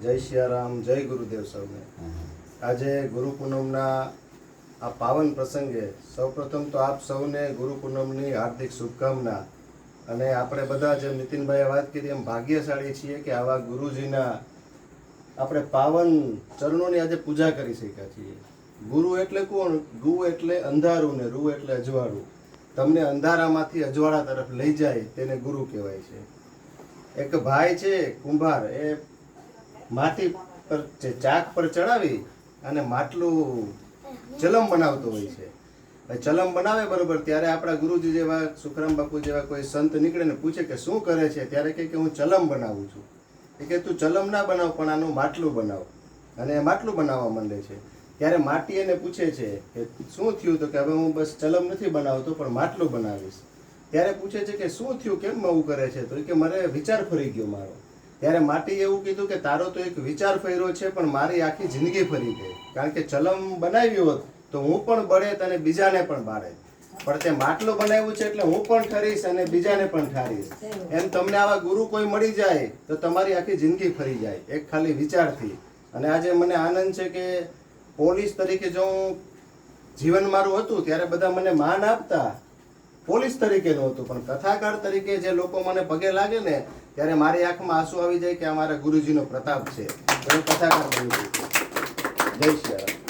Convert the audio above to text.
જય સિયારામ, જય ગુરુદેવ સૌને. આજે ગુરુ પૂનમના આ પાવન પ્રસંગે સૌપ્રથમ તો આપ સૌને ગુરુ પૂનમની હાર્દિક શુભકામના. અને આપણે બધા જે નીતિનભાઈએ વાત કરી એમ ભાગ્યશાળી છીએ કે આવા ગુરુજીના આપણે પાવન ચરણોની આજે પૂજા કરી શક્યા છીએ. ગુરુ એટલે કોણ? ગુ એટલે અંધારું ને રૂ એટલે અજવાળું. તમને અંધારામાંથી અજવાળા તરફ લઈ જાય તેને ગુરુ કહેવાય છે. એક ભાઈ છે કુંભાર, એ માટી પર ચાક પર ચડાવી અને માટલું ચલમ બનાવતો હોય છે. ચલમ બનાવે બરોબર, ત્યારે આપણા ગુરુજી જેવા સુખરામ બાપુ જેવા કોઈ સંત નીકળે ને પૂછે કે શું કરે છે, ત્યારે કહે કે હું ચલમ બનાવું છું. એ કે તું ચલમ ના બનાવ પણ આનું માટલું બનાવ. અને એ માટલું બનાવવા માંડે છે. ત્યારે માટી એને પૂછે છે કે શું થયું? તો કે હવે હું બસ ચલમ નથી બનાવતો પણ માટલું બનાવીશ. ત્યારે પૂછે છે કે શું થયું, કેમ આવું કરે છે? તો કે મારે વિચાર ફરી ગયો મારો. ત્યારે માટીએ એવું કીધું કે તારો તો એક વિચાર ફર્યો છે પણ મારી આખી જિંદગી ફરી ગઈ. કારણ કે ચલમ બનાવ્યું હોત તો હું પણ બળેત અને બીજાને પણ બાળે, પણ તે માટલું બનાવ્યું છે એટલે હું પણ ઠરીશ અને બીજાને પણ ઠારીશ. એમ તમને આવા ગુરુ કોઈ મળી જાય તો તમારી આખી જિંદગી ફરી જાય એક ખાલી વિચારથી. અને આજે મને આનંદ છે કે પોલીસ તરીકે જો જીવન મારું હતું ત્યારે બધા મને માન આપતા, પોલીસ તરીકે નહોતું, પણ કથાકાર તરીકે જે લોકો મને પગે લાગે ને ત્યારે મારી આંખમાં આંસુ આવી જાય કે અમારા ગુરુજીનો પ્રતાપ છે. હું કથાકાર બની છું. જય શ્રી રામ.